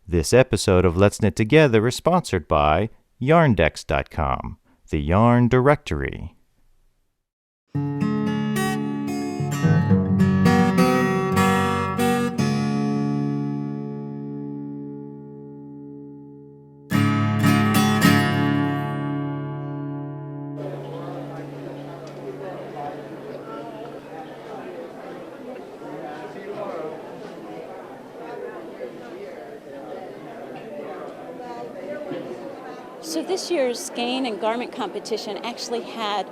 This episode of Let's Knit Together is sponsored by yarndex.com, the yarn directory. So this year's skein and garment competition actually had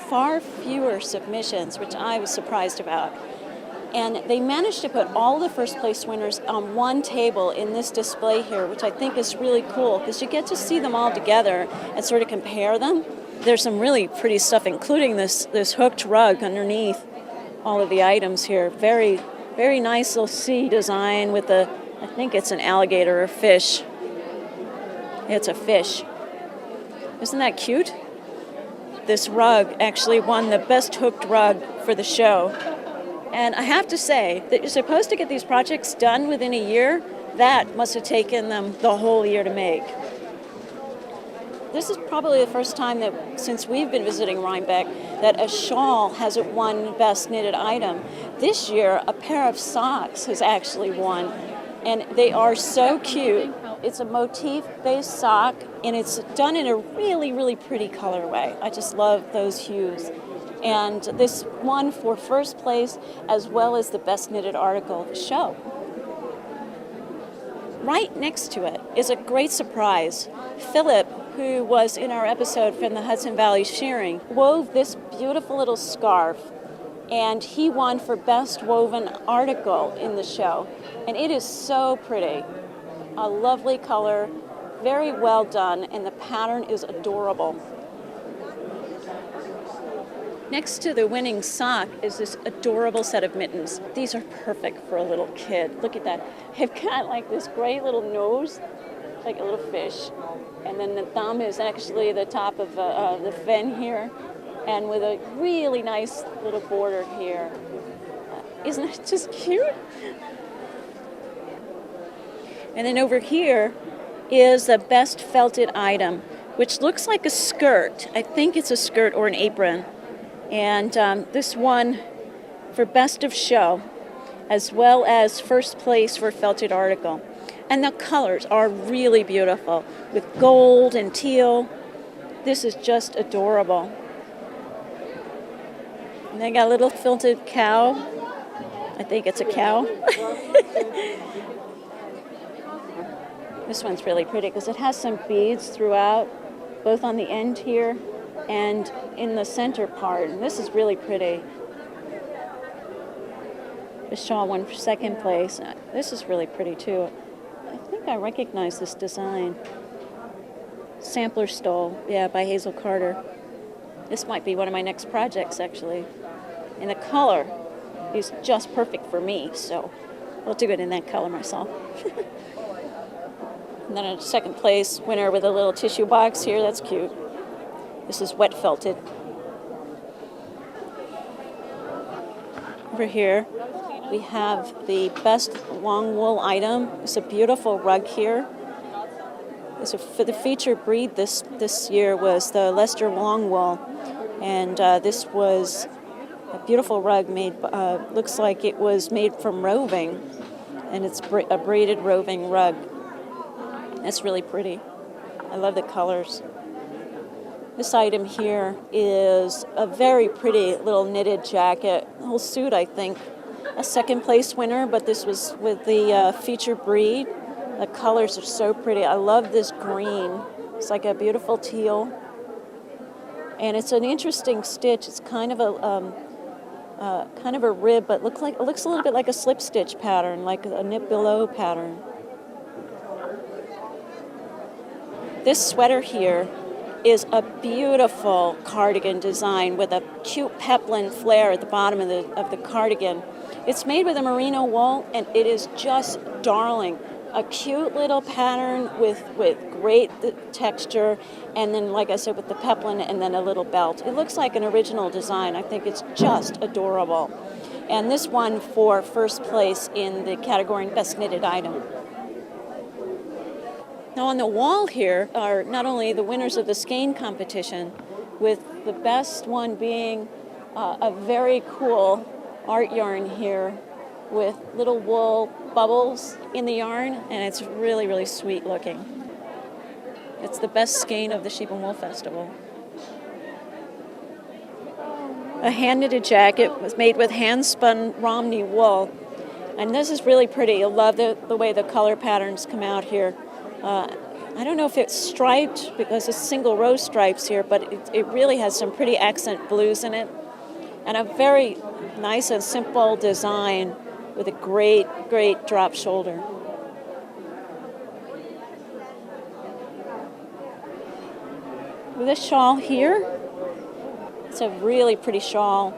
far fewer submissions, which I was surprised about. And they managed to put all the first place winners on one table in this display here, which I think is really cool because you get to see them all together and sort of compare them. There's some really pretty stuff, including this hooked rug underneath all of the items here. Very, very nice little sea design with I think it's an alligator or fish. It's a fish. Isn't that cute? This rug actually won the best hooked rug for the show. And I have to say that you're supposed to get these projects done within a year. That must have taken them the whole year to make. This is probably the first time that, since we've been visiting Rhinebeck, that a shawl hasn't won best knitted item. This year, a pair of socks has actually won. And they are so cute. It's a motif-based sock, and it's done in a really, really pretty colorway. I just love those hues. And this won for first place, as well as the best knitted article of the show. Right next to it is a great surprise. Philip, who was in our episode from the Hudson Valley Shearing, wove this beautiful little scarf, and he won for best woven article in the show. And it is so pretty. A lovely color, very well done, and the pattern is adorable. Next to the winning sock is this adorable set of mittens. These are perfect for a little kid. Look at that. They've got like this great little nose, like a little fish, and then the thumb is actually the top of the fin here, and with a really nice little border here. Isn't it just cute? And then over here is the best felted item, which looks like a skirt. I think it's a skirt or an apron. And this one for best of show, as well as first place for felted article. And the colors are really beautiful, with gold and teal. This is just adorable. And they got a little felted cow. I think it's a cow. This one's really pretty because it has some beads throughout, both on the end here and in the center part. And this is really pretty. The shawl won for second place. This is really pretty too. I think I recognize this design. Sampler Stole, yeah, by Hazel Carter. This might be one of my next projects, actually. And the color is just perfect for me, so I'll do it in that color myself. And then a second place winner with a little tissue box here. That's cute. This is wet felted. Over here, we have the best long wool item. It's a beautiful rug here. So for the featured breed this year was the Leicester long wool, and this was a beautiful rug made. Looks like it was made from roving, and it's a braided roving rug. That's really pretty. I love the colors. This item here is a very pretty little knitted jacket, a whole suit, I think. A second place winner, but this was with the featured breed. The colors are so pretty. I love this green. It's like a beautiful teal. And it's an interesting stitch. It's kind of a rib, but it looks a little bit like a slip stitch pattern, like a knit below pattern. This sweater here is a beautiful cardigan design with a cute peplin flare at the bottom of the cardigan. It's made with a merino wool, and it is just darling. A cute little pattern with great texture, and then, like I said, with the peplin and then a little belt. It looks like an original design. I think it's just adorable. And this won for first place in the category Best Knitted Item. Now on the wall here are not only the winners of the skein competition, with the best one being a very cool art yarn here with little wool bubbles in the yarn, and it's really, really sweet looking. It's the best skein of the Sheep and Wool Festival. A hand-knitted jacket was made with hand-spun Romney wool, and this is really pretty. I love the way the color patterns come out here. I don't know if it's striped because it's single row stripes here, but it really has some pretty accent blues in it, and a very nice and simple design with a great, great drop shoulder. With this shawl here, it's a really pretty shawl.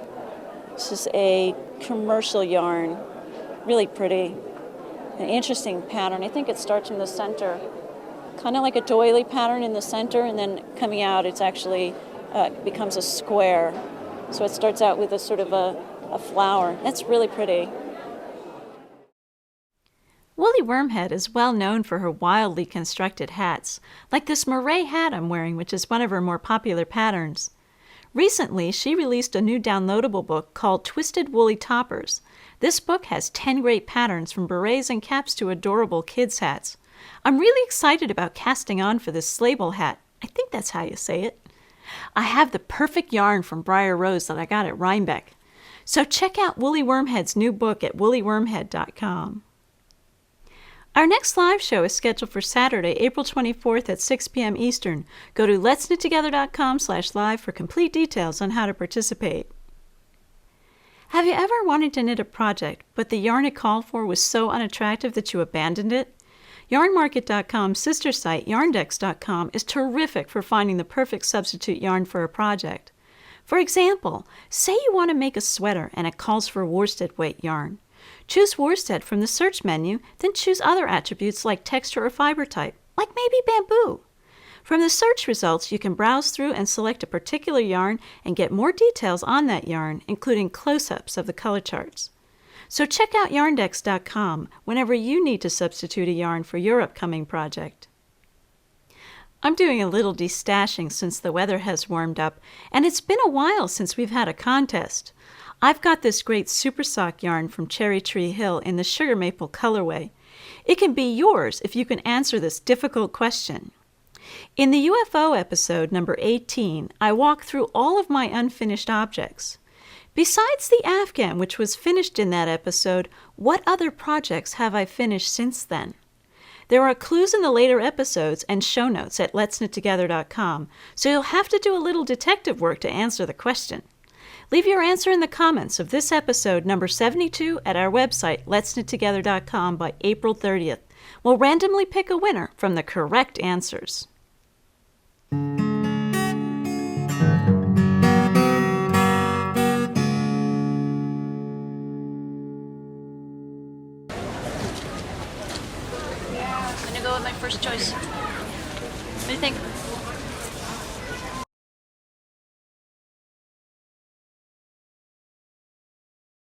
This is a commercial yarn, really pretty. An interesting pattern. I think it starts in the center, kind of like a doily pattern in the center, and then coming out it's actually becomes a square. So it starts out with a sort of a flower. That's really pretty. Woolly Wormhead is well known for her wildly constructed hats, like this Meret hat I'm wearing, which is one of her more popular patterns. Recently, she released a new downloadable book called Twisted Woolly Toppers. This book has 10 great patterns from berets and caps to adorable kids' hats. I'm really excited about casting on for this Slable hat. I think that's how you say it. I have the perfect yarn from Briar Rose that I got at Rhinebeck. So check out Woolly Wormhead's new book at woollywormhead.com. Our next live show is scheduled for Saturday, April 24th at 6 p.m. Eastern. Go to letsknittogether.com/live for complete details on how to participate. Have you ever wanted to knit a project, but the yarn it called for was so unattractive that you abandoned it? Yarnmarket.com's sister site, yarndex.com, is terrific for finding the perfect substitute yarn for a project. For example, say you want to make a sweater and it calls for worsted weight yarn. Choose worsted from the search menu, then choose other attributes like texture or fiber type, like maybe bamboo. From the search results, you can browse through and select a particular yarn and get more details on that yarn, including close-ups of the color charts. So check out yarndex.com whenever you need to substitute a yarn for your upcoming project. I'm doing a little destashing since the weather has warmed up, and it's been a while since we've had a contest. I've got this great SuperSock yarn from Cherry Tree Hill in the Sugar Maple colorway. It can be yours if you can answer this difficult question. In the UFO episode number 18, I walk through all of my unfinished objects. Besides the Afghan, which was finished in that episode, what other projects have I finished since then? There are clues in the later episodes and show notes at letsknittogether.com, so you'll have to do a little detective work to answer the question. Leave your answer in the comments of this episode number 72 at our website, letsknittogether.com, by April 30th. We'll randomly pick a winner from the correct answers. I'm going to go with my first choice. What do you think?